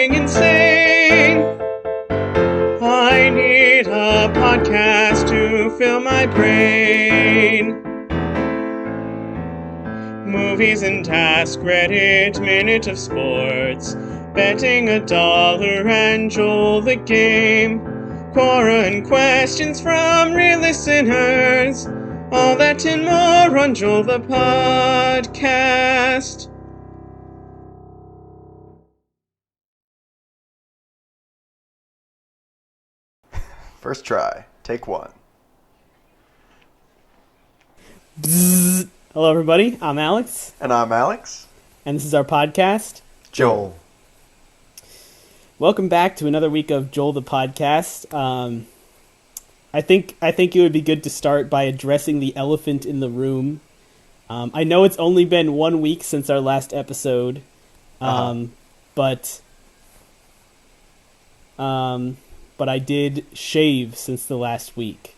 going insane. I need a podcast to fill my brain. Movies and Task, Reddit, Minute of Sports, betting $1 and Joel the Game, Quora and questions from real listeners, all that and more on Joel the Podcast. First try, take one. Bzzz. Hello, everybody. I'm Alex. And I'm Alex. And this is our podcast, Joel. Welcome back to another week of Joel the Podcast. I think it would be good to start by addressing the elephant in the room. I know it's only been 1 week since our last episode, but I did shave since the last week.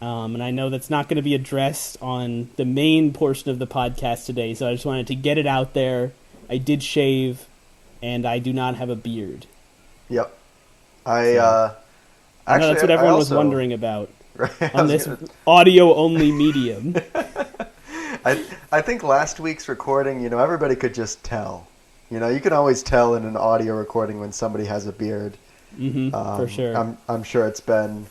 And I know that's not going to be addressed on the main portion of the podcast today, so I just wanted to get it out there. I did shave, and I do not have a beard. Yep. I know that's what everyone was wondering about on this audio-only medium. I think last week's recording, everybody could just tell. You can always tell in an audio recording when somebody has a beard. For sure. I'm sure it's been,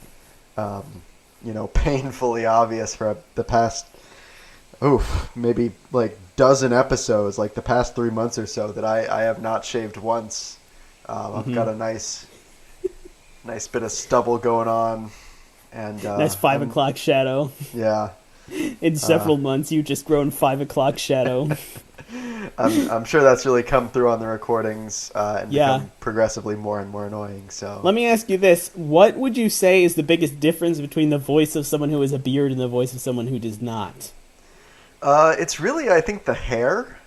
painfully obvious for the past, maybe like dozen episodes, like the past 3 months or so, that I have not shaved once. I've got a nice bit of stubble going on, and nice 5 o'clock shadow. Yeah. In several months, you've just grown 5 o'clock shadow. I'm sure that's really come through on the recordings and become progressively more and more annoying. So let me ask you this: what would you say is the biggest difference between the voice of someone who has a beard and the voice of someone who does not? It's really, I think, the hair.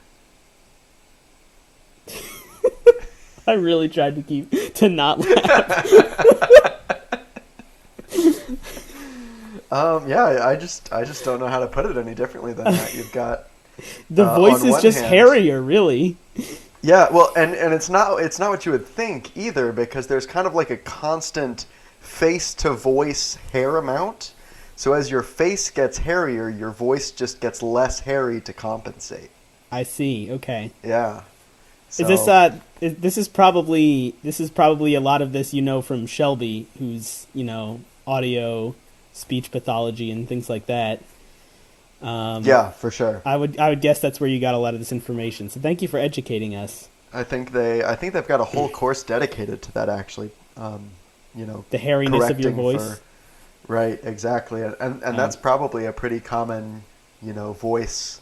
I really tried to not laugh. I just don't know how to put it any differently than that. You've got the voice is just hairier, really. Yeah, well, and it's not what you would think either, because there's kind of like a constant face to voice hair amount. So as your face gets hairier, your voice just gets less hairy to compensate. I see. Okay. Yeah. So, This is probably a lot of this from Shelby, who's audio, speech pathology, and things like that. Yeah, for sure. I would guess that's where you got a lot of this information. So thank you for educating us. I think they've got a whole course dedicated to that, actually. The hairiness of your voice. Right, exactly, and that's probably a pretty common, voice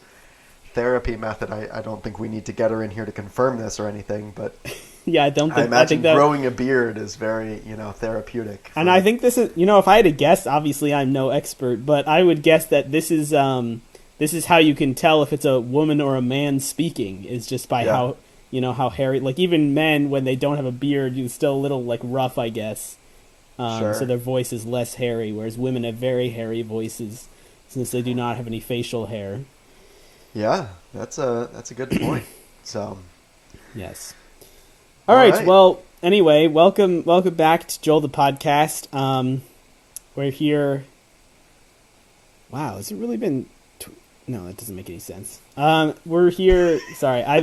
therapy method. I don't think we need to get her in here to confirm this or anything, but yeah, I imagine growing a beard is very, therapeutic. And I think this is, if I had to guess, obviously I'm no expert, but I would guess that this is how you can tell if it's a woman or a man speaking, is just by how, how hairy, like even men, when they don't have a beard, you're still a little like rough, I guess. Sure. So their voice is less hairy, whereas women have very hairy voices since they do not have any facial hair. Yeah, that's a good point. So, yes. All right. Well, anyway, welcome back to Joel the Podcast. We're here. Wow, has it really been? No, that doesn't make any sense. We're here. Sorry, I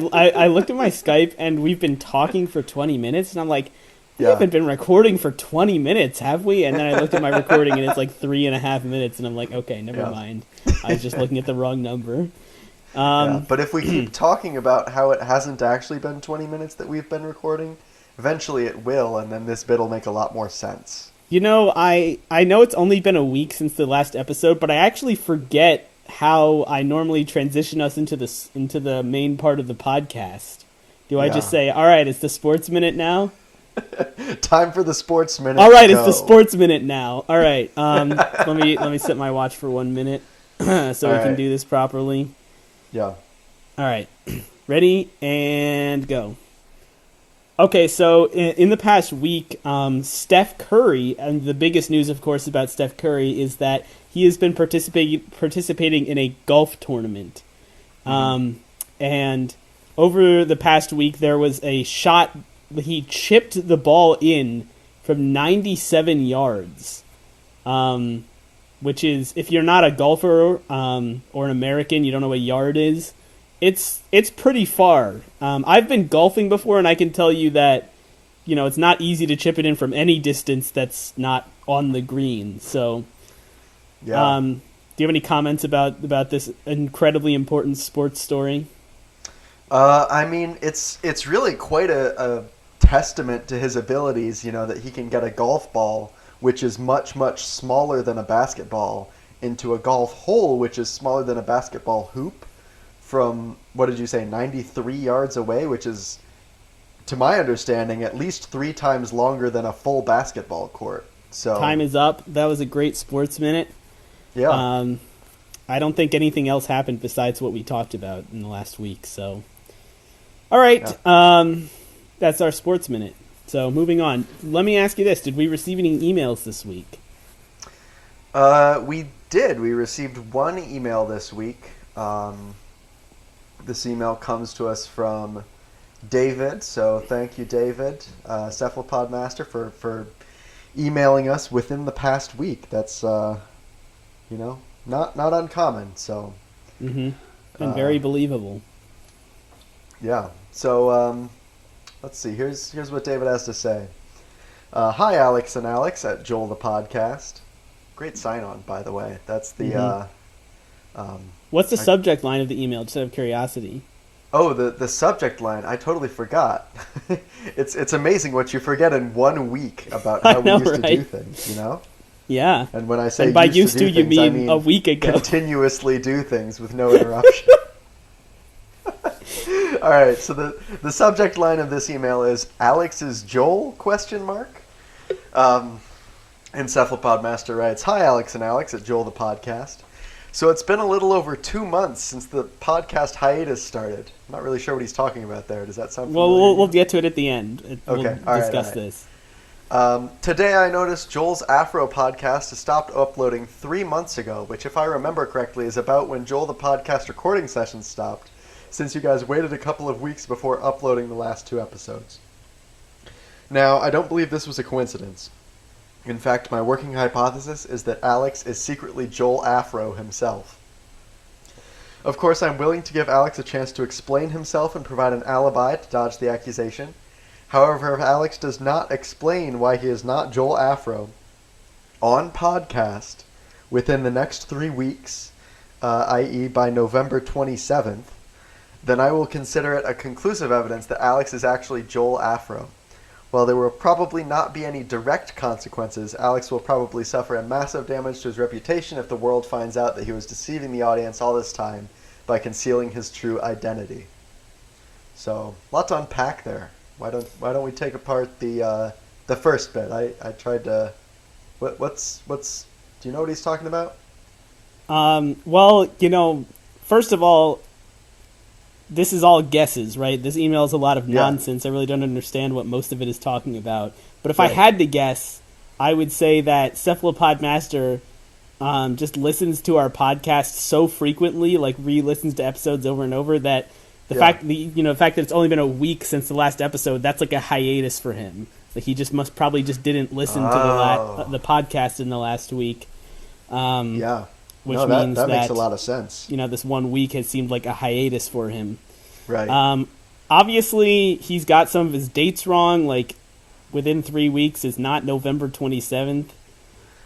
looked at my Skype and we've been talking for 20 minutes, and I'm like, we haven't been recording for 20 minutes, have we? And then I looked at my recording and it's like 3.5 minutes, and I'm like, okay, never mind. I was just looking at the wrong number. But if we keep talking about how it hasn't actually been 20 minutes that we've been recording, eventually it will, and then this bit will make a lot more sense. I know it's only been a week since the last episode, but I actually forget how I normally transition us into the main part of the podcast. Do I just say, all right, it's the sports minute now? Time for the sports minute. All right, it's the sports minute now. All right, let me set my watch for 1 minute so we can do this properly. Yeah. All right. Ready and go. Okay, so in the past week, Steph Curry, and the biggest news, of course, about Steph Curry is that he has been participating in a golf tournament. And over the past week, there was a shot he chipped the ball in from 97 yards, which is, if you're not a golfer or an American, you don't know what a yard is. It's pretty far. I've been golfing before, and I can tell you that, it's not easy to chip it in from any distance that's not on the green. So, Yeah. do you have any comments about this incredibly important sports story? I mean, it's really quite a testament to his abilities, that he can get a golf ball, which is much, much smaller than a basketball, into a golf hole, which is smaller than a basketball hoop, from, what did you say, 93 yards away, which is, to my understanding, at least 3 times longer than a full basketball court. So Time is up. That was a great Sports Minute. Yeah. I don't think anything else happened besides what we talked about in the last week. So, all right, that's our Sports Minute. So moving on. Let me ask you this: did we receive any emails this week? We did. We received one email this week. This email comes to us from David. So thank you, David, Cephalopod Master, for emailing us within the past week. That's not uncommon. So And very believable. Yeah. So let's see. Here's what David has to say. Hi, Alex and Alex at Joel the Podcast. Great sign-on, by the way. That's the... What's the subject line of the email, just out of curiosity? Oh, the subject line. I totally forgot. It's amazing what you forget in 1 week about how we used to do things, Yeah. And when I say and by used to do you things, I mean a week ago. Continuously do things with no interruption. All right, so the subject line of this email is Alex is Joel? ? And Cephalopod Master writes, Hi, Alex and Alex at Joel the Podcast. So it's been a little over 2 months since the podcast hiatus started. I'm not really sure what he's talking about there. Does that sound familiar? Well, we'll get to it at the end. Okay, We'll discuss all right. this. Today I noticed Joel's Afro podcast has stopped uploading 3 months ago, which, if I remember correctly, is about when Joel the Podcast recording sessions stopped, since you guys waited a couple of weeks before uploading the last 2 episodes. Now, I don't believe this was a coincidence. In fact, my working hypothesis is that Alex is secretly Joel Afro himself. Of course, I'm willing to give Alex a chance to explain himself and provide an alibi to dodge the accusation. However, if Alex does not explain why he is not Joel Afro on podcast within the next 3 weeks, i.e. by November 27th, then I will consider it a conclusive evidence that Alex is actually Joel Afro. While there will probably not be any direct consequences, Alex will probably suffer a massive damage to his reputation if the world finds out that he was deceiving the audience all this time by concealing his true identity. So, a lot to unpack there. Why don't we take apart the first bit? I tried to. What's do you know what he's talking about? Well, first of all, this is all guesses, right? This email is a lot of nonsense. I really don't understand what most of it is talking about. But if I had to guess, I would say that Cephalopod Master just listens to our podcast so frequently, like re-listens to episodes over and over, that the fact that it's only been a week since the last episode, that's like a hiatus for him. Like he just probably didn't listen to the podcast in the last week. Which means that makes a lot of sense. This 1 week has seemed like a hiatus for him. Right. Obviously, he's got some of his dates wrong. Like, within 3 weeks is not November 27th.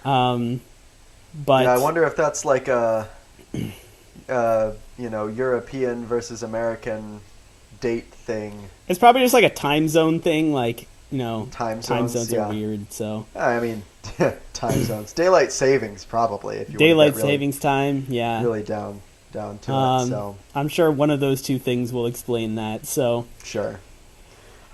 But I wonder if that's like a, European versus American date thing. It's probably just like a time zone thing. Like, time zones are weird. So I mean, time zones, daylight savings, probably. If you daylight savings time, yeah, really down to it. So I'm sure one of those two things will explain that. So sure.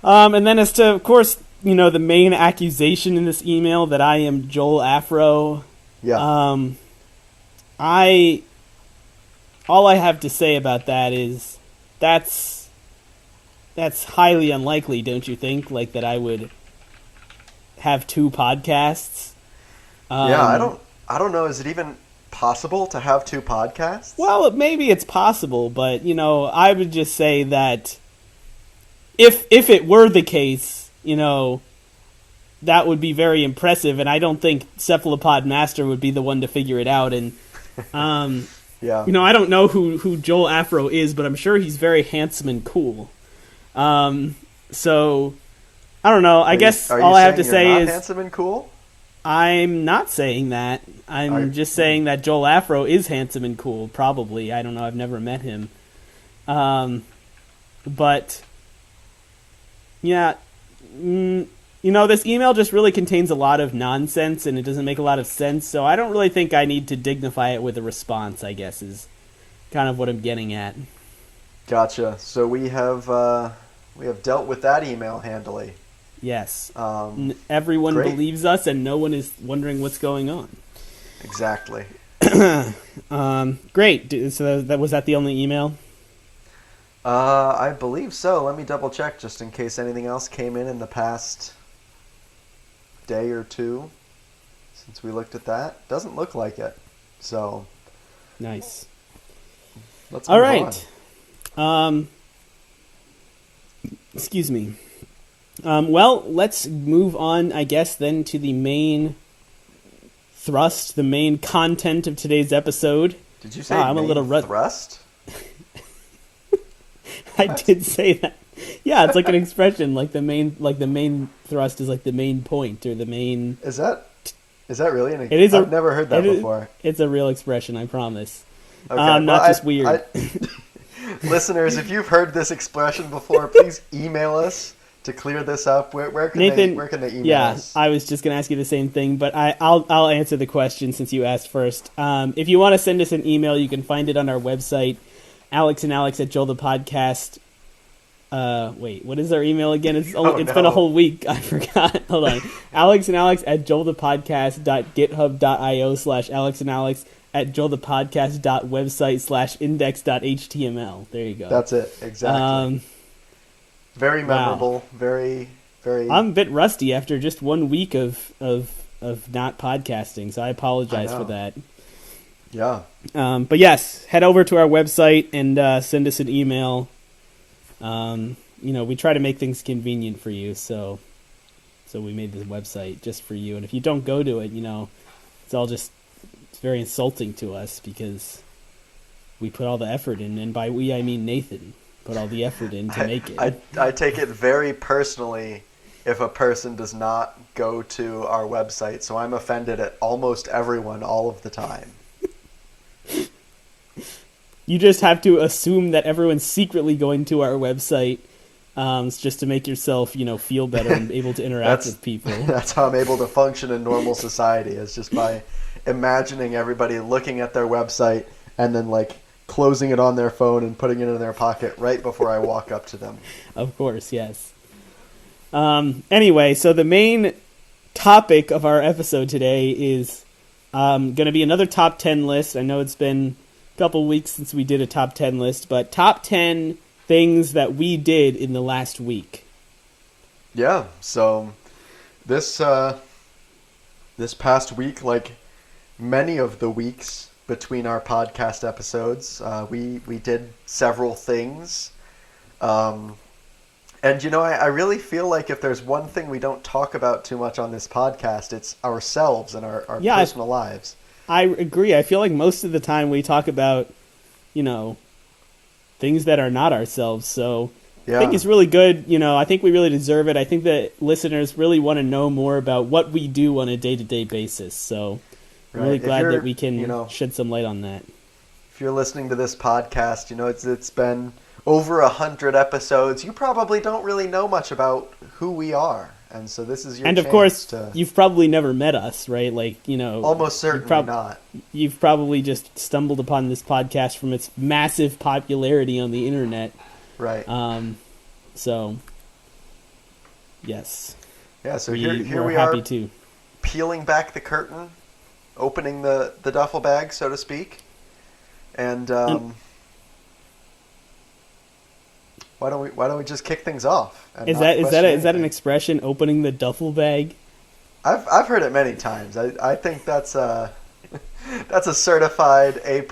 And then as to, of course, the main accusation in this email that I am Joel Afro. Yeah. All I have to say about that is that's highly unlikely, don't you think? Like that I would have 2 podcasts. I don't know. Is it even possible to have 2 podcasts? Well, maybe it's possible, but I would just say that if it were the case, that would be very impressive, and I don't think Cephalopod Master would be the one to figure it out. And yeah, I don't know who Joel Afro is, but I'm sure he's very handsome and cool. So I don't know. I guess all I have to say is handsome and cool. I'm not saying that. I'm just saying that Joel Afro is handsome and cool. Probably. I don't know. I've never met him. But yeah. This email just really contains a lot of nonsense, and it doesn't make a lot of sense, so I don't really think I need to dignify it with a response, I guess, is kind of what I'm getting at. Gotcha. So we have dealt with that email handily. Yes. Everyone great. believes us, and no one is wondering what's going on. Exactly. Great. So was that the only email? I believe so. Let me double check just in case anything else came in the past day or two since we looked at that. Doesn't look like it. So nice. Let's move all right. On. Excuse me. Well, let's move on, I guess, then to the main thrust, the main content of today's episode. Did you say I'm a little thrust? I did say that. Yeah, it's like an expression, like the main thrust is like the main point or the main. Is that really an? It is. I've never heard that before. It's a real expression, I promise. Okay, not just weird. Listeners, if you've heard this expression before, please email us to clear this up. Where can Nathan, where can they email us? Yeah, I was just going to ask you the same thing, but I'll answer the question since you asked first. If you want to send us an email, you can find it on our website, Alex and Alex at Joel the Podcast. Wait, what is our email again? It's been a whole week. I forgot. Hold on. Alex and Alex at joelthepodcast.github.io/Alex and Alex at joelthepodcast.website/index.html. There you go. That's it. Exactly. Very memorable. Wow. Very, very. I'm a bit rusty after just 1 week of not podcasting, so I apologize for that. Yeah. But yes, head over to our website and send us an email. We try to make things convenient for you, so we made this website just for you. And if you don't go to it, it's very insulting to us because we put all the effort in, and by we I mean Nathan put all the effort in to make it. I take it very personally if a person does not go to our website, so I'm offended at almost everyone all of the time. You just have to assume that everyone's secretly going to our website just to make yourself, feel better and able to interact with people. That's how I'm able to function in normal society, is just by imagining everybody looking at their website and then, closing it on their phone and putting it in their pocket right before I walk up to them. Of course, yes. Anyway, so the main topic of our episode today is going to be another top 10 list. I know it's been couple weeks since we did a top 10 list, but top 10 things that we did in the last week. Yeah, so this past week, like many of the weeks between our podcast episodes, we did several things. And I really feel like if there's one thing we don't talk about too much on this podcast, it's ourselves and our personal lives. I agree. I feel like most of the time we talk about, things that are not ourselves. So yeah. I think it's really good. I think we really deserve it. I think that listeners really want to know more about what we do on a day-to-day basis. So I'm really glad that we can shed some light on that. If you're listening to this podcast, it's been over 100 episodes. You probably don't really know much about who we are. And so this is your chance. And of course, you've probably never met us, right? Almost certainly not. You've probably just stumbled upon this podcast from its massive popularity on the internet. Right. So, yes. Yeah, so here we happy are too. Peeling back the curtain, opening the duffel bag, so to speak. And why don't we just kick things off? Is that an expression? Opening the duffel bag. I've heard it many times. I think that's a certified A+,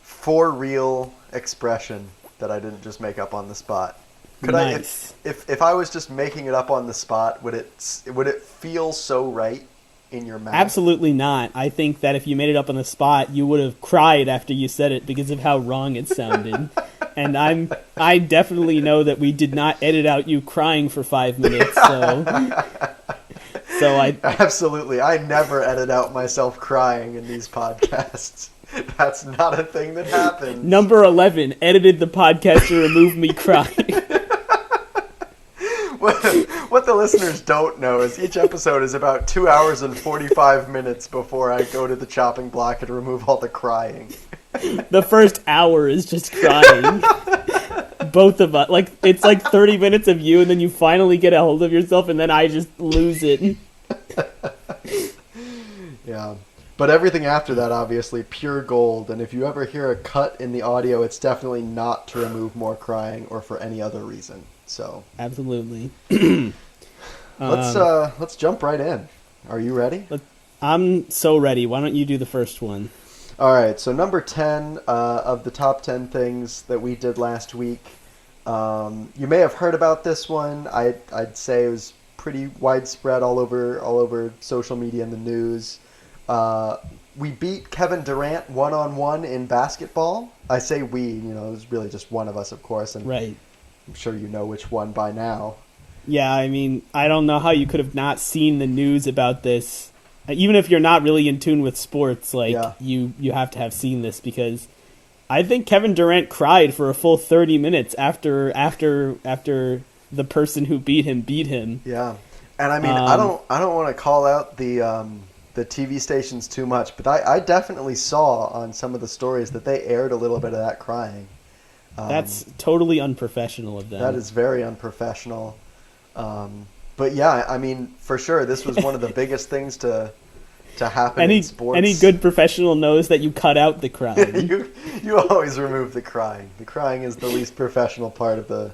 for real expression that I didn't just make up on the spot. Could Nice. if I was just making it up on the spot, would it feel so right in your mouth? Absolutely not. I think that if you made it up on the spot, you would have cried after you said it because of how wrong it sounded. And I definitely know that we did not edit out you crying for 5 minutes, so I Absolutely. I never edit out myself crying in these podcasts. That's not a thing that happens. Number 11, edited the podcast to remove me crying. What the listeners don't know is each episode is about 2 hours and 45 minutes before I go to the chopping block and remove all the crying. The first hour is just crying. Both of us. Like, it's like 30 minutes of you, and then you finally get a hold of yourself, and then I just lose it. Yeah. But everything after that, obviously, pure gold. And if you ever hear a cut in the audio, it's definitely not to remove more crying or for any other reason. So Absolutely. let's jump right in. Are you ready? I'm so ready. Why don't you do the first one? All right. So number 10 of the top 10 things that we did last week. You may have heard about this one. I'd say it was pretty widespread all over social media and the news. We beat Kevin Durant 1-on-1 in basketball. I say we, it was really just one of us, of course, and Right. I'm sure you know which one by now. Yeah, I mean, I don't know how you could have not seen the news about this. Even if you're not really in tune with sports, like, Yeah. you have to have seen this, because I think Kevin Durant cried for a full 30 minutes after the person who beat him. Yeah, and I mean, I don't want to call out the TV stations too much, but I definitely saw on some of the stories that they aired a little bit of that crying. That's totally unprofessional of them. That is very unprofessional. But yeah, I mean, for sure, this was one of the biggest things to happen in sports. Any good professional knows that you cut out the crying. you always remove the crying. The crying is the least professional part of the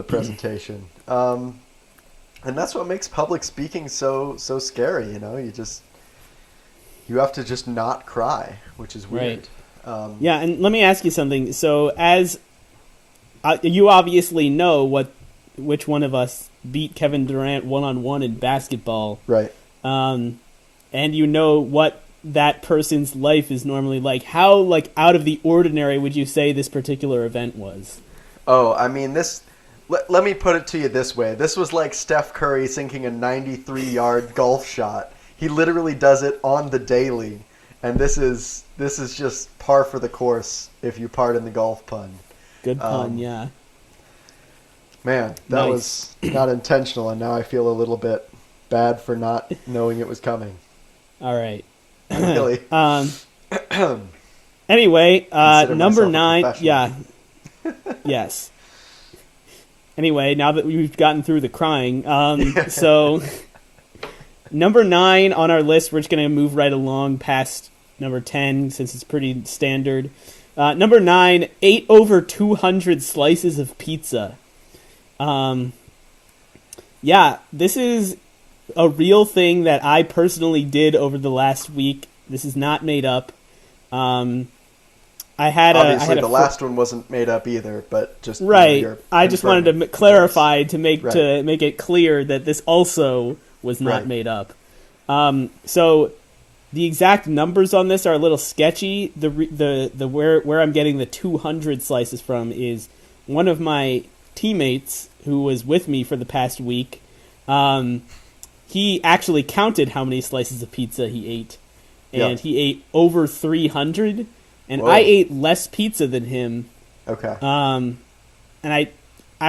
presentation. And that's what makes public speaking so scary. You have to just not cry, which is weird. Right. Yeah, and let me ask you something. So, as you obviously know which one of us beat Kevin Durant 1-on-1 in basketball, right? And you know what that person's life is normally like. How out of the ordinary would you say this particular event was? Oh, I mean this. Let me put it to you this way. This was like Steph Curry sinking a 93-yard golf shot. He literally does it on the daily, and this is just par for the course, if you pardon the golf pun. Good pun, yeah. Man, that was not intentional, and now I feel a little bit bad for not knowing it was coming. All right. Really. Anyway, Consider number myself a 9. professional. Yeah. Yes. Anyway, now that we've gotten through the crying, so number 9 on our list, we're just going to move right along past number 10 since it's pretty standard. Number 9, ate over 200 slices of pizza. Yeah, this is a real thing that I personally did over the last week. This is not made up. Obviously, the last one wasn't made up either, but just right. I just wanted to clarify to make right. to make it clear that this also was not right. made up. So the exact numbers on this are a little sketchy. The where I'm getting the 200 slices from is one of my teammates who was with me for the past week. He actually counted how many slices of pizza he ate, and he ate over 300. And Whoa. I ate less pizza than him. Okay. And I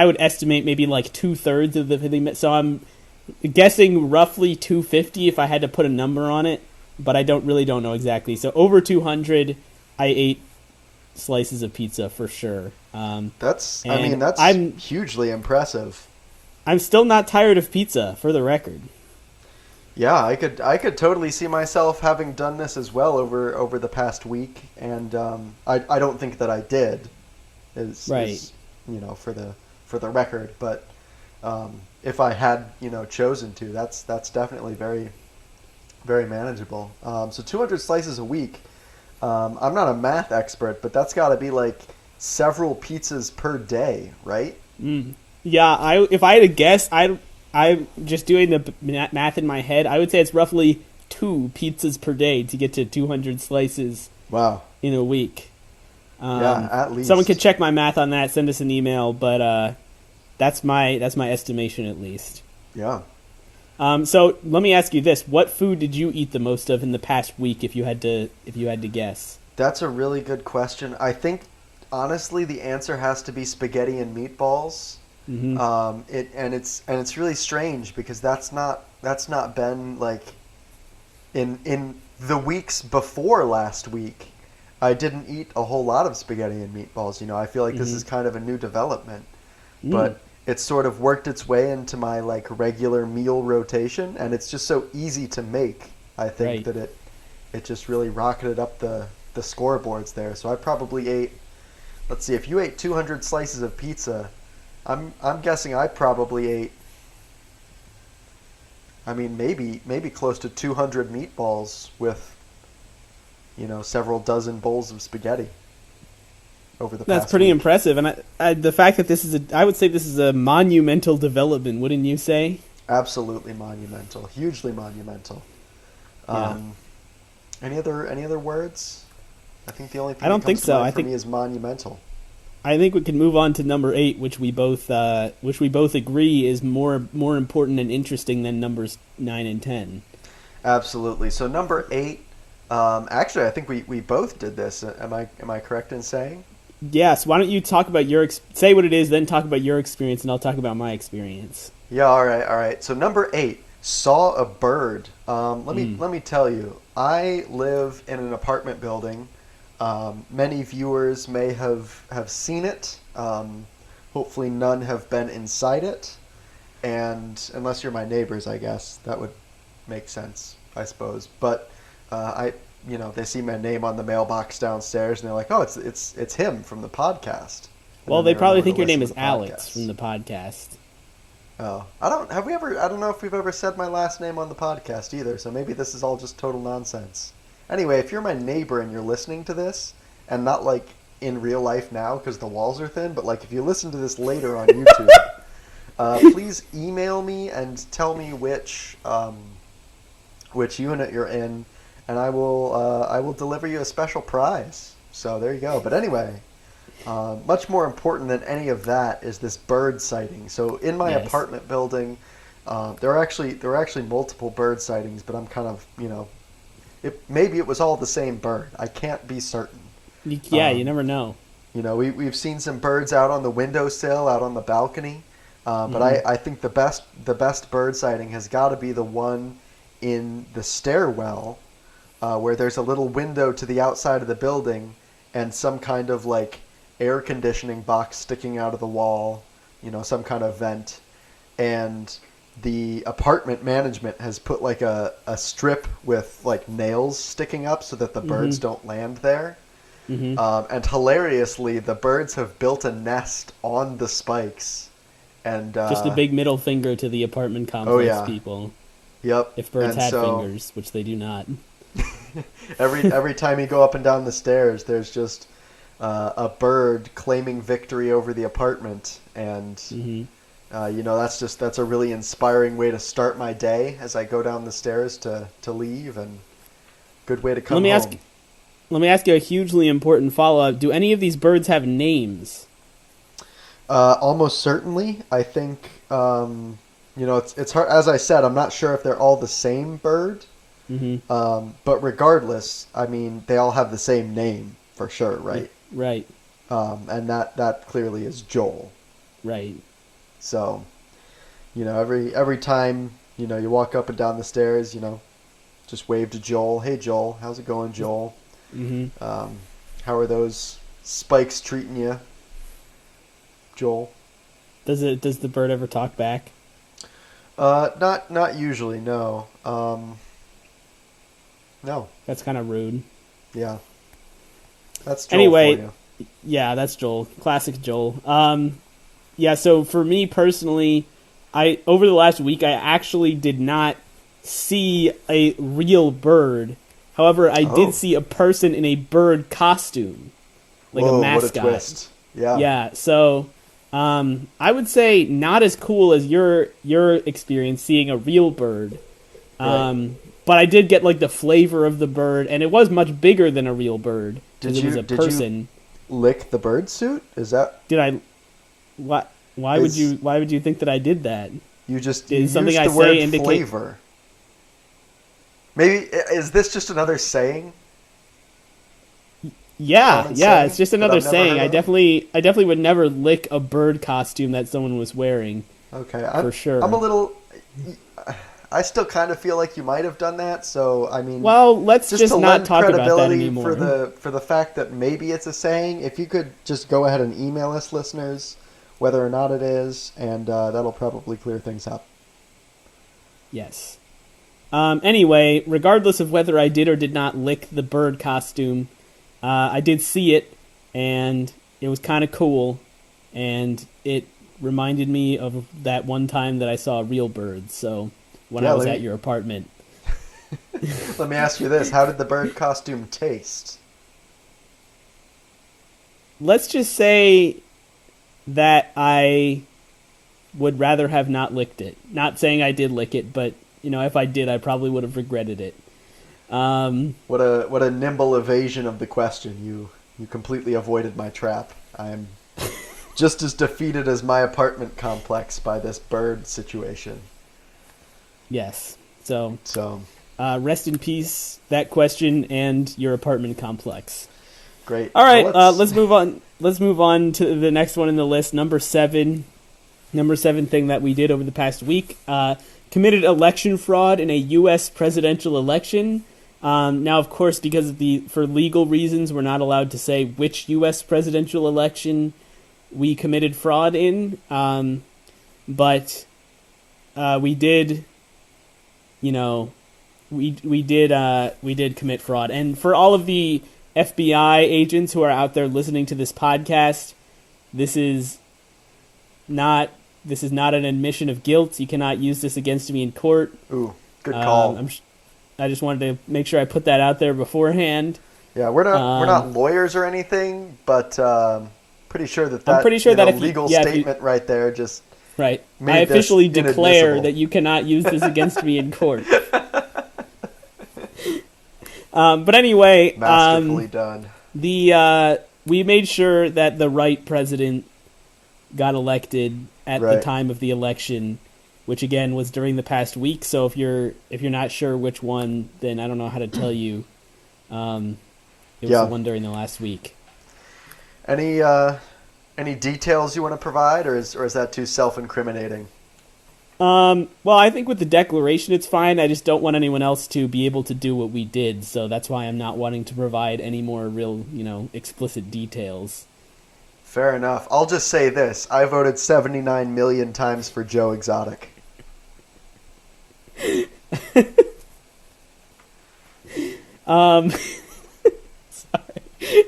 would estimate maybe like 2/3 of the. So I'm guessing roughly 250 if I had to put a number on it, but I don't know exactly. So over 200, I ate slices of pizza for sure. That's hugely impressive. I'm still not tired of pizza, for the record. Yeah, I could totally see myself having done this as well over the past week, and I don't think that I did, is for the record, but if I had chosen to, that's definitely very, very manageable. So 200 slices a week. I'm not a math expert, but that's got to be like several pizzas per day, right? Yeah, if I had to guess, I'm just doing the math in my head. I would say it's roughly 2 pizzas per day to get to 200 slices. Wow. In a week. Yeah, at least. Someone could check my math on that. Send us an email, but that's my estimation at least. Yeah. So let me ask you this: what food did you eat the most of in the past week? If you had to guess. That's a really good question. I think honestly, the answer has to be spaghetti and meatballs. Mm-hmm. It's really strange because that's not been like in the weeks before last week. I didn't eat a whole lot of spaghetti and meatballs. You know, I feel like this is kind of a new development, but it's sort of worked its way into my like regular meal rotation, and it's just so easy to make. I think that it just really rocketed up the scoreboards there. So I probably ate. Let's see, if you ate 200 slices of pizza, I'm guessing I probably ate. I mean, maybe close to 200 meatballs with, you know, several dozen bowls of spaghetti over the past That's pretty week. impressive, and the fact that I would say this is a monumental development, wouldn't you say? Absolutely monumental, hugely monumental. Yeah. Any other words? I think the only thing I don't that think comes so. to mind I for think me is monumental. I think we can move on to number 8, which we both agree is more important and interesting than numbers 9 and 10. Absolutely. So number 8. Actually, I think we both did this. Am I correct in saying? Yes. Why don't you talk about say what it is, then talk about your experience, and I'll talk about my experience. Yeah. All right. So number 8, saw a bird. Let me tell you, I live in an apartment building. Many viewers may have seen it. Hopefully, none have been inside it. And unless you're my neighbors, I guess that would make sense, I suppose. But they see my name on the mailbox downstairs, and they're like, "Oh, it's him from the podcast." And Well, then they probably remember think to your name listen is to the Alex podcast. from the podcast. Oh, I don't know if we've ever said my last name on the podcast either. So maybe this is all just total nonsense. Anyway, if you're my neighbor and you're listening to this, and not like in real life now because the walls are thin, but like if you listen to this later on YouTube, please email me and tell me which unit you're in, and I will deliver you a special prize. So there you go. But anyway, much more important than any of that is this bird sighting. So in my apartment building, there are actually multiple bird sightings, but I'm kind of, maybe it was all the same bird. I can't be certain. You never know. You know, we've seen some birds out on the windowsill, out on the balcony, but I think the best bird sighting has got to be the one in the stairwell, where there's a little window to the outside of the building, and some kind of like air conditioning box sticking out of the wall, some kind of vent, and the apartment management has put like a strip with like nails sticking up so that the birds don't land there. And hilariously, the birds have built a nest on the spikes, and just a big middle finger to the apartment complex people. Yep. If birds had fingers, which they do not. every time you go up and down the stairs, there's just a bird claiming victory over the apartment, and that's a really inspiring way to start my day as I go down the stairs to leave, and good way to come home. Let me ask you a hugely important follow-up. Do any of these birds have names? Almost certainly. I think it's hard. As I said, I'm not sure if they're all the same bird. But regardless, I mean, they all have the same name for sure, right? Right. And that clearly is Joel. Right. So, every time, you walk up and down the stairs, just wave to Joel. Hey, Joel, how's it going, Joel? How are those spikes treating you, Joel? Does the bird ever talk back? Not usually, no. No. That's kind of rude. Yeah. That's Joel anyway, for you. Yeah, that's Joel. Classic Joel. Yeah, so for me personally, over the last week, I actually did not see a real bird. However, I did see a person in a bird costume. Like Whoa, a mascot. what a twist. Yeah. Yeah, so I would say not as cool as your experience seeing a real bird. But I did get like the flavor of the bird, and it was much bigger than a real bird. It was a person. You lick the bird suit? Is that? Did I? What? Why would you think that I did that? You just Is something used I the word say indicate flavor. Maybe is this just another saying? Yeah, saying it's just that another I've never saying. heard I of? definitely would never lick a bird costume that someone was wearing. Okay, For sure. I'm a little. I still kind of feel like you might have done that. So I mean, Well, let's just just to not lend talk about that credibility anymore. for the fact that maybe it's a saying. If you could just go ahead and email us, listeners, whether or not it is, and that'll probably clear things up. Yes. Anyway, regardless of whether I did or did not lick the bird costume, I did see it, and it was kind of cool, and it reminded me of that one time that I saw a real bird. So when I was at your apartment. Let me ask you this: how did the bird costume taste? Let's just say that I would rather have not licked it. Not saying I did lick it, but if I did, I probably would have regretted it. What a nimble evasion of the question. You completely avoided my trap. I am just as defeated as my apartment complex by this bird situation. Yes. So So rest in peace, that question and your apartment complex. great. All right, Well, let's move on. Let's move on to the next one in the list, number 7. Number 7 thing that we did over the past week. Committed election fraud in a U.S. presidential election. Now, of course, because for legal reasons, we're not allowed to say which U.S. presidential election we committed fraud in. But we did, we did commit fraud. And for all of the FBI agents who are out there listening to this podcast, this is not an admission of guilt. You cannot use this against me in court. ooh, good call. I just wanted to make sure I put that out there beforehand. Yeah, we're not lawyers or anything, but pretty sure that I'm pretty sure that if you- legal yeah, if you- statement right there just Right. made I this officially declare inadmissible. that you cannot use this against me in court. But anyway, masterfully done. we made sure that the right president got elected at the Right. time of the election, which again was during the past week. So if you're not sure which one, then I don't know how to tell you. It was Yeah. the one during the last week. Any details you want to provide, or is that too self-incriminating? Well, I think with the declaration it's fine. I just don't want anyone else to be able to do what we did, so that's why I'm not wanting to provide any more real, explicit details. Fair enough. I'll just say this: I voted 79 million times for Joe Exotic. Sorry.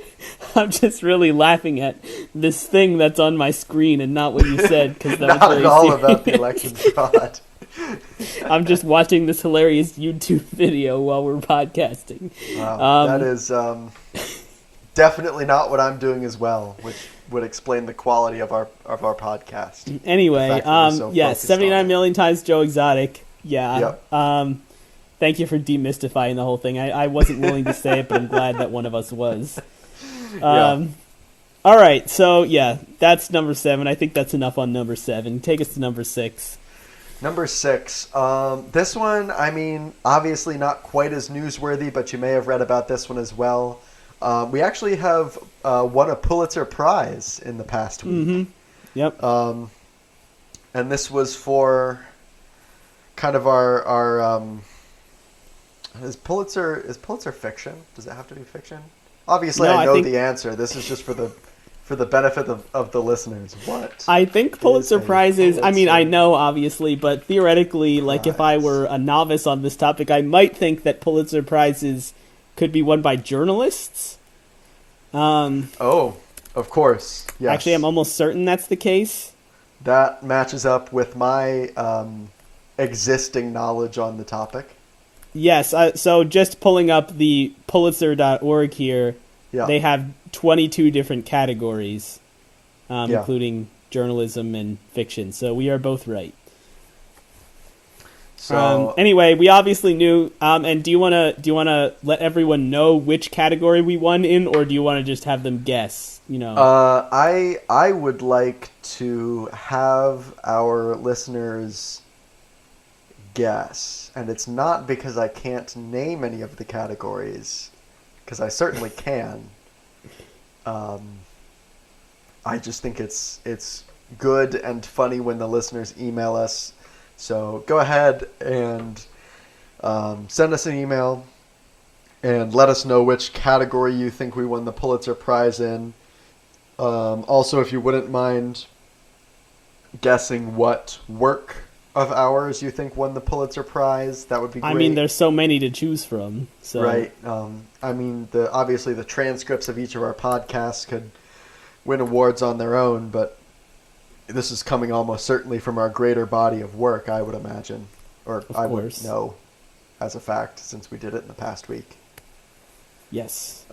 I'm just really laughing at this thing that's on my screen and not what you said, because that Not was really at all serious. about the election fraud. I'm just watching this hilarious YouTube video while we're podcasting. Wow, that is definitely not what I'm doing as well, which would explain the quality of our podcast. Anyway, The fact that we're so yes, focused 79 on it. million times Joe Exotic. Yeah. Yep. Thank you for demystifying the whole thing. I wasn't willing to say it, but I'm glad that one of us was. Yeah. All right, so yeah, that's number 7. I think that's enough on number 7. Take us to number 6. Number 6. This one, I mean, obviously not quite as newsworthy, but you may have read about this one as well. We actually have won a Pulitzer Prize in the past week. Mm-hmm. Yep. And this was for kind of our is Pulitzer fiction? Does it have to be fiction? Obviously, No, I I know think- the answer. This is just for the benefit of the listeners. What? I think Pulitzer a Prizes, I mean, Pulitzer I know, obviously, but theoretically, like, if I Prize. were a novice on this topic, I might think that Pulitzer Prizes could be won by journalists. Oh, of course. Yes. Actually, I'm almost certain that's the case. That matches up with my existing knowledge on the topic. Yes, so just pulling up the Pulitzer.org here, Yeah. they have 22 different categories, Yeah. including journalism and fiction. So we are both right. So anyway, we obviously knew. And do you wanna let everyone know which category we won in, or do you want to just have them guess? I would like to have our listeners guess, and it's not because I can't name any of the categories, because I certainly can. I just think it's good and funny when the listeners email us. So go ahead and send us an email and let us know which category you think we won the Pulitzer Prize in. Also, if you wouldn't mind guessing what work of ours you think won the Pulitzer Prize, that would be great. I mean, there's so many to choose from. So. Right. I mean, obviously the transcripts of each of our podcasts could win awards on their own, but this is coming almost certainly from our greater body of work, I would imagine. Or I would know as a fact, since we did it in the past week. Yes.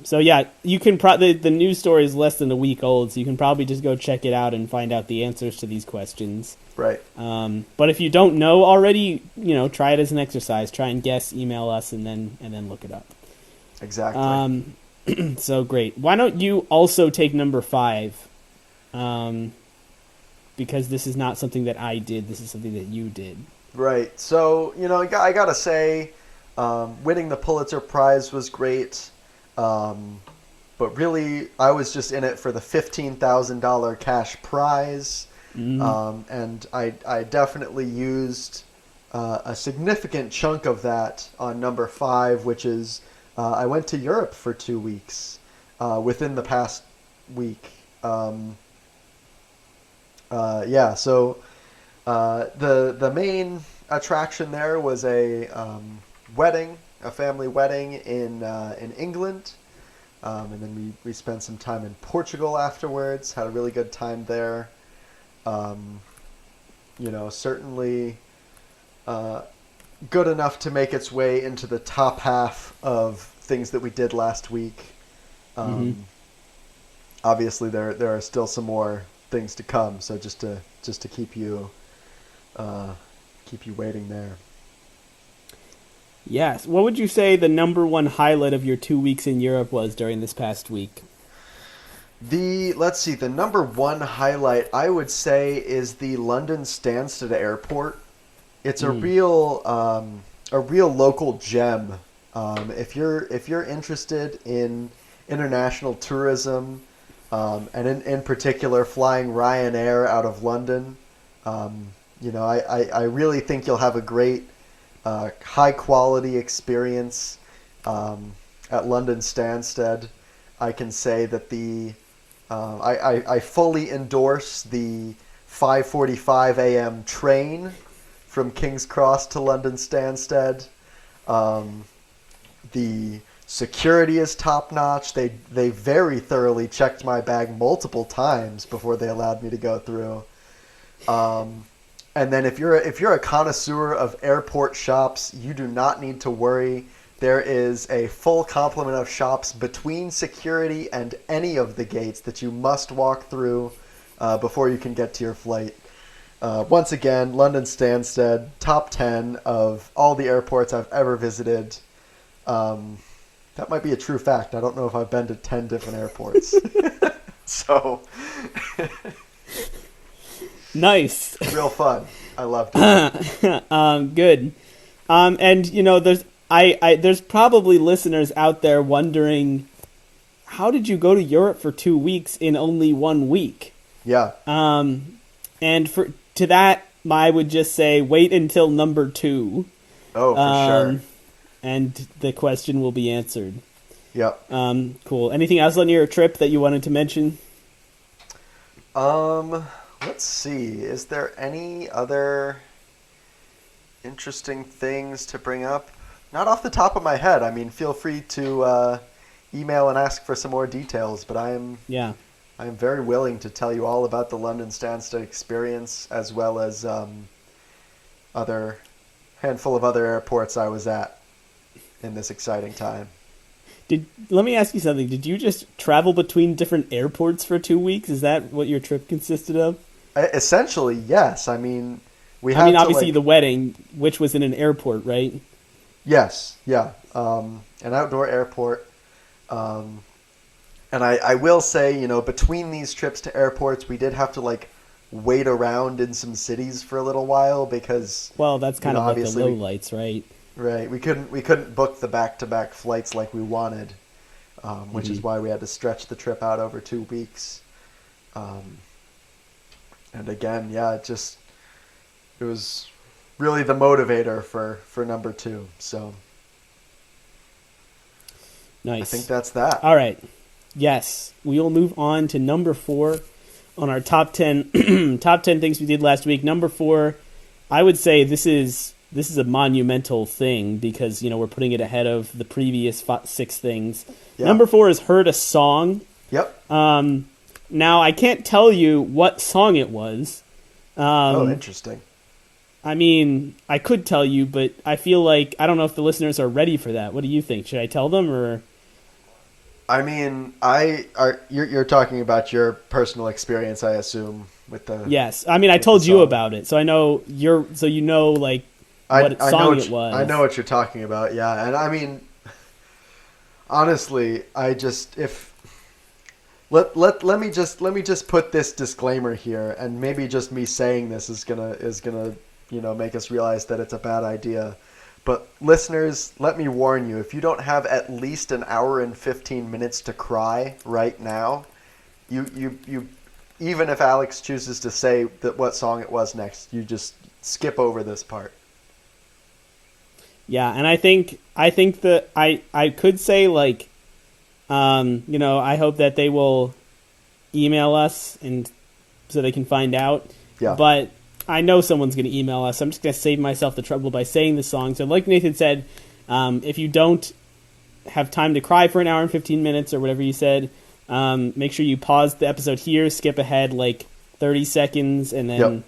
So yeah, you can the news story is less than a week old, so you can probably just go check it out and find out the answers to these questions. Right. But if you don't know already, try it as an exercise. Try and guess, email us, and then look it up. Exactly. So great. Why don't you also take number 5? Because this is not something that I did. This is something that you did. Right. So, I gotta say, winning the Pulitzer Prize was great. But really, I was just in it for the $15,000 cash prize. And I definitely used a significant chunk of that on number 5, which is I went to Europe for 2 weeks within the past week. So the main attraction there was a family wedding in England, and then we spent some time in Portugal afterwards. Had a really good time there. Certainly good enough to make its way into the top half of things that we did last week. Obviously, there are still some more things to come. So just to keep you waiting there. Yes. What would you say the number one highlight of your 2 weeks in Europe was during this past week? The number one highlight I would say is the London Stansted Airport. It's a real local gem. If you're interested in international tourism, and in particular flying Ryanair out of London, I really think you'll have a great high quality experience at London Stansted. I can say that I fully endorse the 5:45 a.m. train from King's Cross to London Stansted. The security is top notch. They very thoroughly checked my bag multiple times before they allowed me to go through. And then if you're a connoisseur of airport shops, you do not need to worry. There is a full complement of shops between security and any of the gates that you must walk through before you can get to your flight. Once again, London Stansted, top 10 of all the airports I've ever visited. That might be a true fact. I don't know if I've been to 10 different airports. So... Nice. Real fun. I loved it. Good. And there's probably listeners out there wondering, how did you go to Europe for 2 weeks in only 1 week? Yeah. And to that, I would just say wait until number 2. Oh, for sure. And the question will be answered. Yep. Cool. Anything else on your trip that you wanted to mention? Let's see. Is there any other interesting things to bring up? Not off the top of my head. I mean, feel free to email and ask for some more details, but I am very willing to tell you all about the London Stansted experience, as well as handful of other airports I was at in this exciting time. Let me ask you something. Did you just travel between different airports for 2 weeks? Is that what your trip consisted of? Essentially, yes. I mean, obviously the wedding, which was in an airport, right? Yes, yeah. An outdoor airport. And I will say, between these trips to airports, we did have to wait around in some cities for a little while because that's kind of like the obviously lowlights, right? Right. We couldn't book the back-to-back flights like we wanted, which is why we had to stretch the trip out over 2 weeks. And again, yeah, it was really the motivator for number 2. So nice. I think that's that. All right. Yes, we will move on to number 4 on our top 10 top 10 things we did last week. Number 4, I would say this is a monumental thing because we're putting it ahead of the previous 6 things. Yeah. Number 4 is Heard a Song. Yep. Now I can't tell you what song it was. Interesting. I mean, I could tell you, but I feel like I don't know if the listeners are ready for that. What do you think? Should I tell them or? I mean, you're talking about your personal experience, I assume, with the. Yes, I mean, I told you about it, so I know what song it was. I know what you're talking about. Yeah, and I mean, honestly, let me just put this disclaimer here, and maybe just me saying this is gonna make us realize that it's a bad idea. But listeners, let me warn you, if you don't have at least an hour and 15 minutes to cry right now, you even if Alex chooses to say that what song it was next, you just skip over this part. Yeah, and I think that I could say I hope that they will email us and so they can find out. Yeah. But I know someone's going to email us. I'm just going to save myself the trouble by saying the song. So like Nathan said, if you don't have time to cry for an hour and 15 minutes or whatever you said, make sure you pause the episode here, skip ahead 30 seconds, and then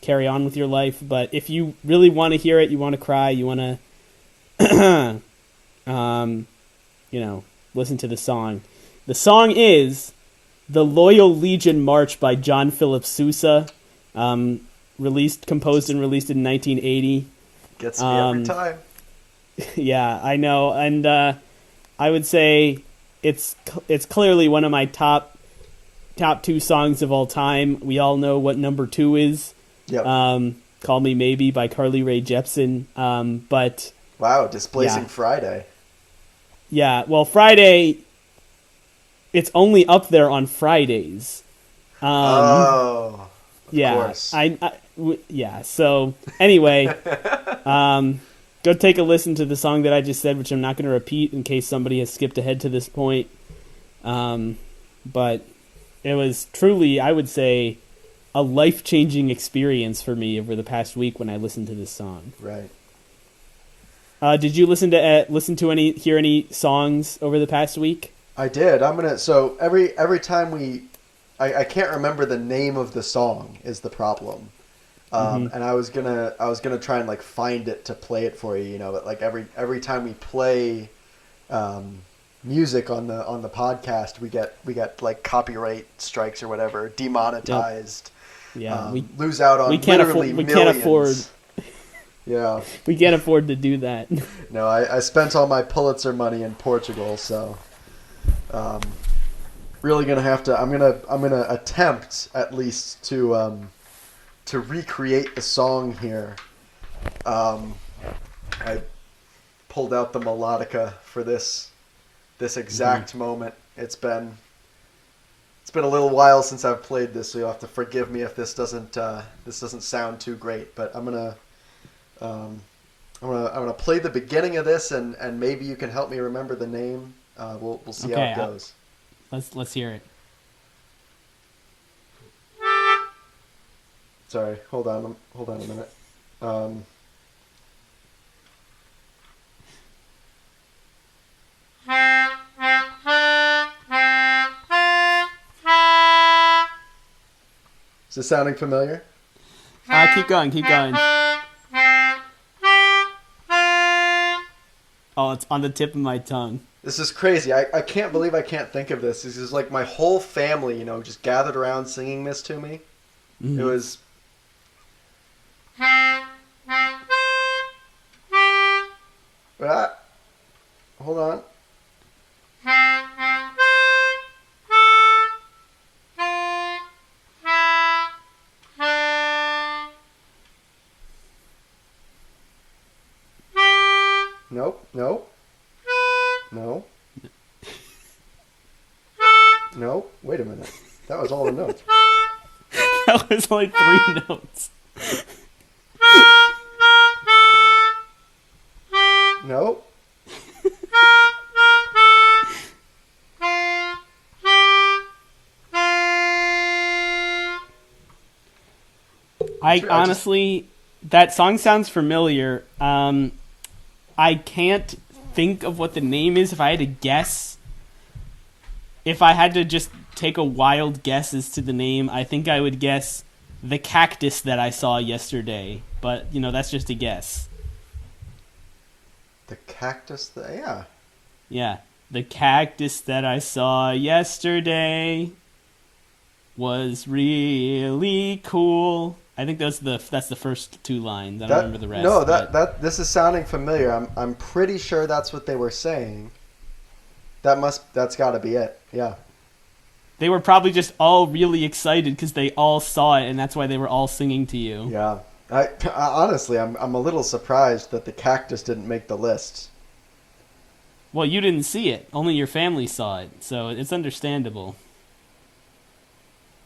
carry on with your life. But if you really want to hear it, you want to cry, you want to, listen to the song. The song is The Loyal Legion March by John Philip Sousa. Composed and released in 1980. Gets me every time. Yeah, I know, and I would say it's clearly one of my top 2 songs of all time. We all know what number 2 is. Yep. Call Me Maybe by Carly Rae Jepsen. But wow, displacing Friday. Yeah, well, Friday. It's only up there on Fridays. Of course. Yeah. So anyway, go take a listen to the song that I just said, which I'm not going to repeat in case somebody has skipped ahead to this point. But it was truly, I would say, a life-changing experience for me over the past week when I listened to this song. Right. Did you hear any songs over the past week? I did. So every time I can't remember the name of the song is the problem. And I was gonna try and find it to play it for you, but every time we play music on the podcast, we get copyright strikes or whatever, demonetized. Yep. Yeah, we lose out on millions. We can't afford. Yeah, we can't afford to do that. No, I spent all my Pulitzer money in Portugal, so really gonna have to. I'm gonna attempt at least to recreate the song here. I pulled out the melodica for this exact moment. It's been a little while since I've played this, so you'll have to forgive me if this doesn't sound too great. But I'm gonna play the beginning of this, and maybe you can help me remember the name. We'll see how it goes. Let's hear it. Sorry, hold on a minute. Is this sounding familiar? Keep going. Oh, it's on the tip of my tongue. This is crazy. I can't believe I can't think of this. This is like my whole family, just gathered around singing this to me. Mm-hmm. It was... hold on. Nope. No. No. Wait a minute. That was all the notes. That was only 3 notes. Nope. Honestly, that song sounds familiar. I can't think of what the name is. If I had to guess, if I had to just take a wild guess as to the name, I think I would guess The Cactus That I Saw Yesterday. But, that's just a guess. The cactus, yeah. Yeah. The cactus that I saw yesterday was really cool. I think that's the first 2 lines. I don't remember the rest. No, this is sounding familiar. I'm pretty sure that's what they were saying. That's got to be it. Yeah. They were probably just all really excited because they all saw it, and that's why they were all singing to you. Yeah. I honestly, I'm a little surprised that the cactus didn't make the list. Well, you didn't see it. Only your family saw it, so it's understandable.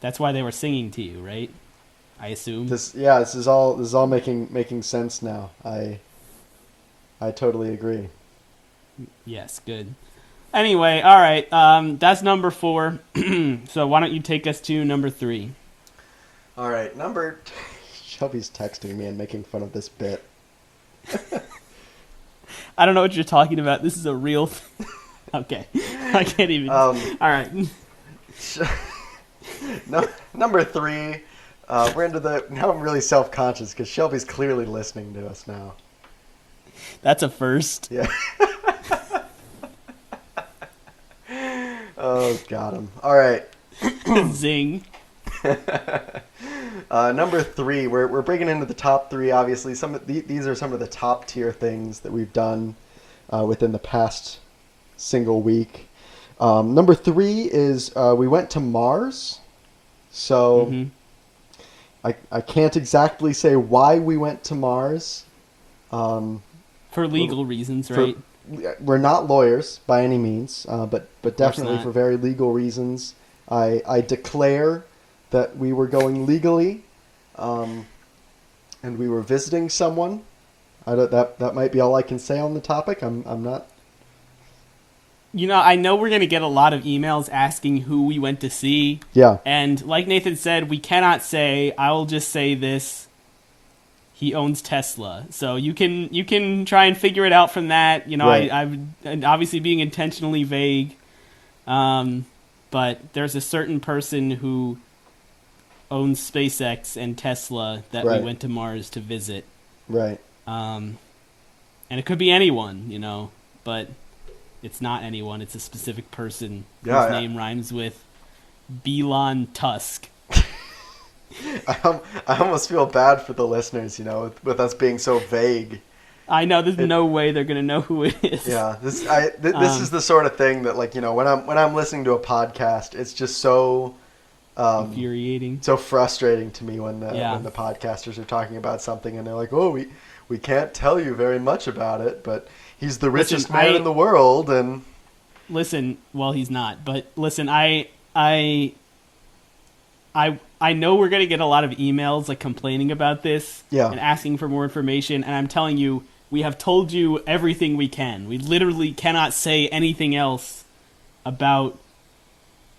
That's why they were singing to you, right? I assume. This is all making sense now. I totally agree. Yes, good. Anyway, all right. That's number 4. So why don't you take us to number 3? All right, Shelby's texting me and making fun of this bit. I don't know what you're talking about. This is a real thing. Okay. I can't even. All right. Number 3. We're into now I'm really self-conscious because Shelby's clearly listening to us now. That's a first. Yeah. Oh, got him. All right. Zing. Number 3, we're breaking into the top 3. Obviously, these are some of the top tier things that we've done within the past single week. Number 3 is we went to Mars. So Mm-hmm. I can't exactly say why we went to Mars. For legal reasons, right? We're not lawyers by any means, but definitely not. for very legal reasons. I declare that we were going legally, and we were visiting someone. That might be all I can say on the topic. I'm not. I know we're going to get a lot of emails asking who we went to see. Yeah. And like Nathan said, we cannot say. I will just say this. He owns Tesla, so you can try and figure it out from that. Right. I'm obviously being intentionally vague, but there's a certain person who owns SpaceX and Tesla that Right. we went to Mars to visit. Right. And it could be anyone, but it's not anyone. It's a specific person whose name rhymes with Elon Tusk. I almost feel bad for the listeners, with us being so vague. I know there's no way they're gonna know who it is. Yeah, this is the sort of thing that, like, when I'm listening to a podcast, it's just so infuriating, so frustrating to me when the podcasters are talking about something and they're like, "Oh, we can't tell you very much about it, but he's the richest man in the world." And listen, well, he's not, but listen, I know we're going to get a lot of emails like complaining about this and asking for more information, and I'm telling you, we have told you everything we can. We literally cannot say anything else about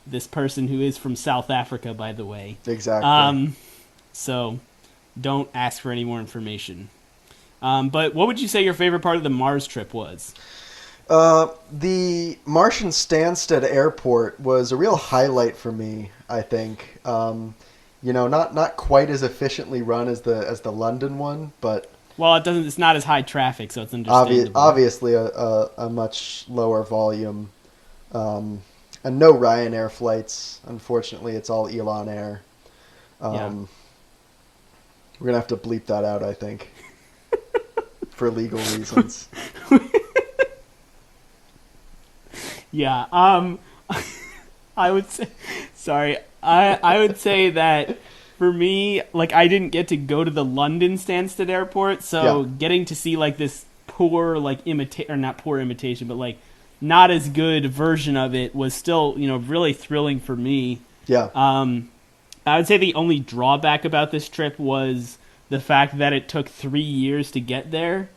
this person who is from South Africa, by the way. Exactly. So don't ask for any more information. But what would you say your favorite part of the Mars trip was? The Martian Stansted Airport was a real highlight for me, I think. Not quite as efficiently run as the London one, but Well, it doesn't. It's not as high traffic, so it's understandable. Obviously, a much lower volume, and no Ryanair flights. Unfortunately, it's all Elan Air. Yeah. We're gonna have to bleep that out, I think, for legal reasons. Yeah. I would say. Sorry. I would say that for me, like, I didn't get to go to the London Stansted Airport, so getting to see like this poor, like, not poor imitation, but like not as good version of it was still, really thrilling for me. Yeah. I would say the only drawback about this trip was the fact that it took 3 years to get there.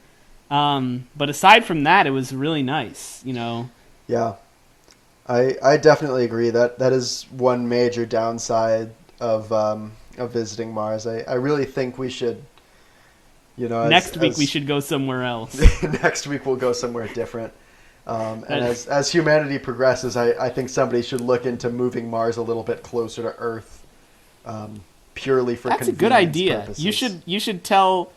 But aside from that, it was really nice, Yeah. I definitely agree that is one major downside of visiting Mars. I really think we should, next week we should go somewhere else. Next week we'll go somewhere different. And as humanity progresses, I think somebody should look into moving Mars a little bit closer to Earth, purely for That's a convenience good idea. purposes. You should tell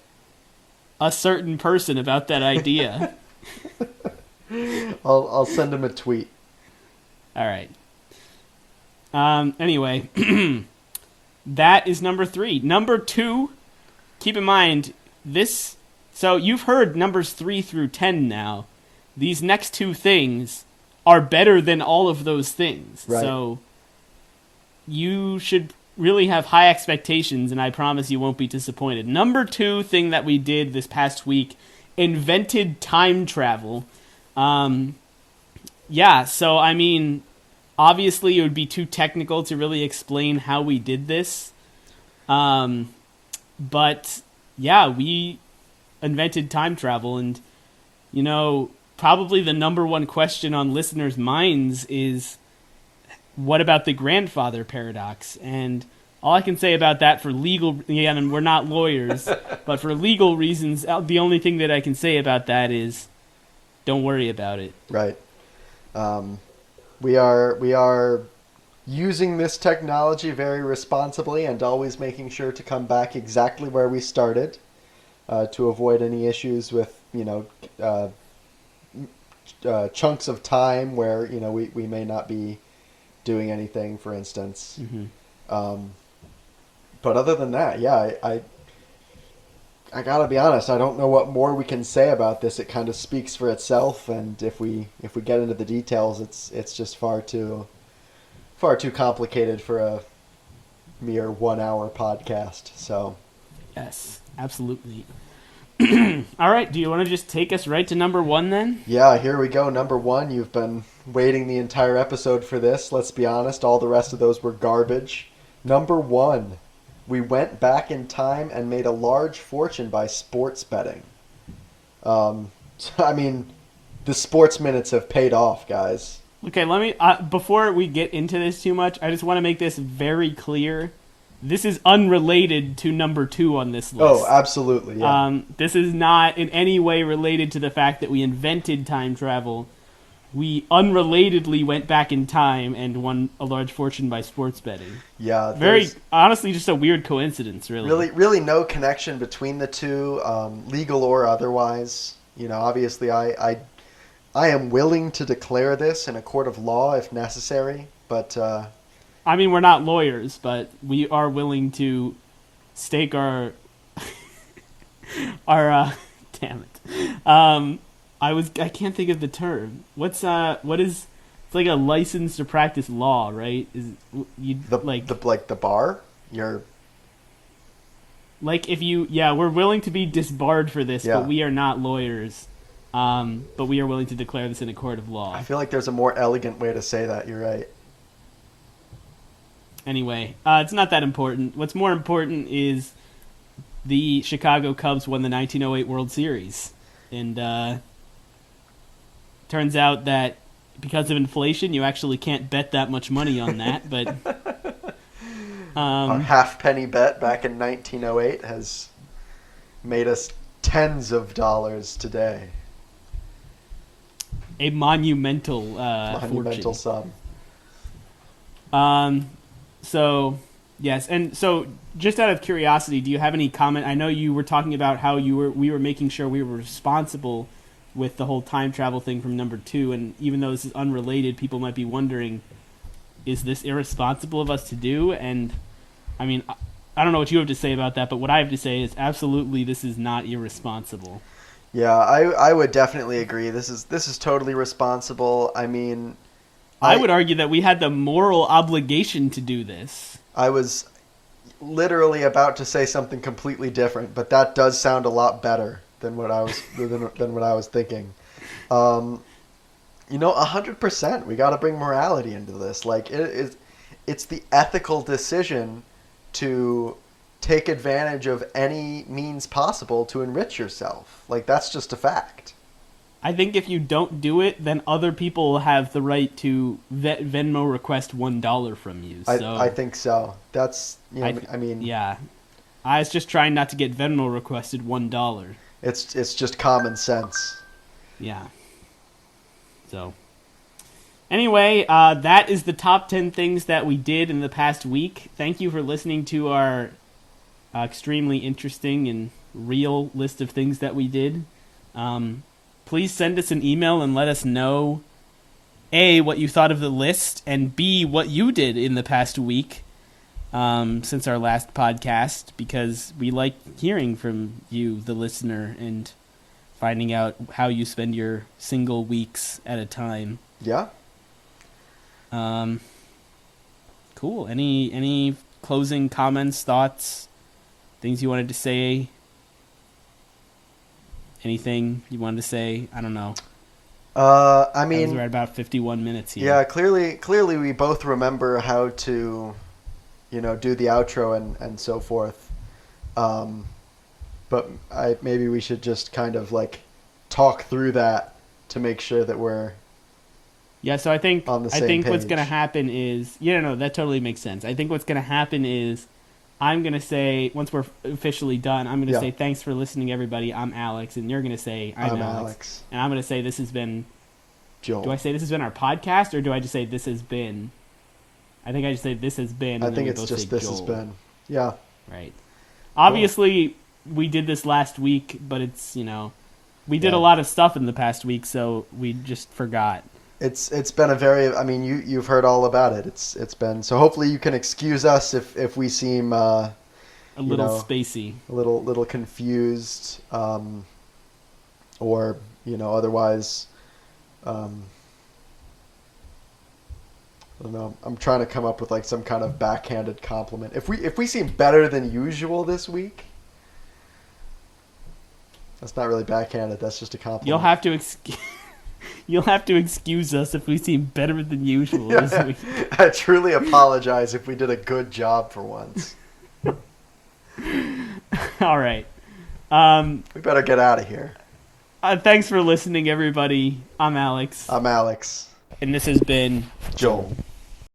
a certain person about that idea. I'll send him a tweet. All right. Anyway, that is number 3. Number 2, keep in mind, this... So you've heard numbers 3 through 10 now. These next 2 things are better than all of those things. Right. So you should really have high expectations, and I promise you won't be disappointed. Number 2 thing that we did this past week, invented time travel. Yeah, so I mean, obviously it would be too technical to really explain how we did this. But yeah, we invented time travel, and probably the number one question on listeners' minds is, what about the grandfather paradox? And all I can say about that for legal, and we're not lawyers, but for legal reasons, the only thing that I can say about that is, don't worry about it. Right. We are using this technology very responsibly and always making sure to come back exactly where we started, to avoid any issues with chunks of time where we may not be doing anything, for instance. Mm-hmm. But other than that, yeah, I gotta be honest, I don't know what more we can say about this. It kind of speaks for itself, and if we get into the details, it's just far too complicated for a mere 1 hour podcast. So yes, absolutely. All right, do you want to just take us right to number 1 then? yeah, here we go. Number 1. You've been waiting the entire episode for this. Let's be honest, all the rest of those were garbage. Number 1. We went back in time and made a large fortune by sports betting. I mean, the sports minutes have paid off, guys. Okay, let me, before we get into this too much, I just want to make this very clear. This is unrelated to number 2 on this list. Oh, absolutely, yeah. This is not in any way related to the fact that we invented time travel. We unrelatedly went back in time and won a large fortune by sports betting. Yeah. Very, honestly, just a weird coincidence, really. Really no connection between the two, legal or otherwise. Obviously I am willing to declare this in a court of law if necessary, but... I mean, we're not lawyers, but we are willing to stake our... damn it. I can't think of the term. What is, it's like a license to practice law, right? The bar? You're... Like if we're willing to be disbarred for this, Yeah. but we are not lawyers. But we are willing to declare this in a court of law. I feel like there's a more elegant way to say that, you're right. Anyway, it's not that important. What's more important is the Chicago Cubs won the 1908 World Series. And turns out that because of inflation, you actually can't bet that much money on that. But our half-penny bet back in 1908 has made us tens of dollars today. A monumental Monumental fortune. sum. So, Yes, and so just out of curiosity, do you have any comment? I know you were talking about how we were making sure we were responsible with the whole time travel thing from number 2, and even though this is unrelated, people might be wondering, is this irresponsible of us to do? And I mean, I don't know what you have to say about that, but what I have to say is absolutely this is not irresponsible. Yeah, I would definitely agree. This is totally responsible. I mean, I would argue that we had the moral obligation to do this. I was literally about to say something completely different, but that does sound a lot better than what I was than what I was thinking. 100%. We got to bring morality into this. Like it's the ethical decision to take advantage of any means possible to enrich yourself. Like that's just a fact. I think if you don't do it, then other people will have the right to Venmo request $1 from you. So I think so. That's I mean, yeah. I was just trying not to get Venmo requested $1. It's just common sense. Yeah. So anyway, that is the top 10 things that we did in the past week. Thank you for listening to our extremely interesting and real list of things that we did. Please send us an email and let us know, A, what you thought of the list, and B, what you did in the past week since our last podcast, because we like hearing from you, the listener, and finding out how you spend your single weeks at a time. Yeah. Cool. Any closing comments, thoughts, things you wanted to say? Anything you wanted to say? I don't know. I mean, we're at about 51 minutes here. Yeah, clearly we both remember how to, do the outro and so forth. But maybe we should just kind of like talk through that to make sure that we're so I think on the same page. What's going to happen is that totally makes sense. I think what's going to happen is I'm going to say, once we're officially done, I'm going to say, thanks for listening, everybody. I'm Alex. And you're going to say, I'm Alex. And I'm going to say, this has been Joel. Do I say this has been our podcast, or do I just say this has been? I think I just say this has been. I think it's just this has been. Yeah. Right. Obviously, we did this last week, but it's, we did a lot of stuff in the past week, so we just forgot. It's been a very, you've heard all about it. It's been, so hopefully you can excuse us if we seem a little spacey, a little confused, or otherwise, I don't know. I'm trying to come up with like some kind of backhanded compliment. If we seem better than usual this week, that's not really backhanded. That's just a compliment. You'll have to excuse us if we seem better than usual this week. I truly apologize if we did a good job for once. All right. We better get out of here. Thanks for listening, everybody. I'm Alex. I'm Alex. And this has been Joel.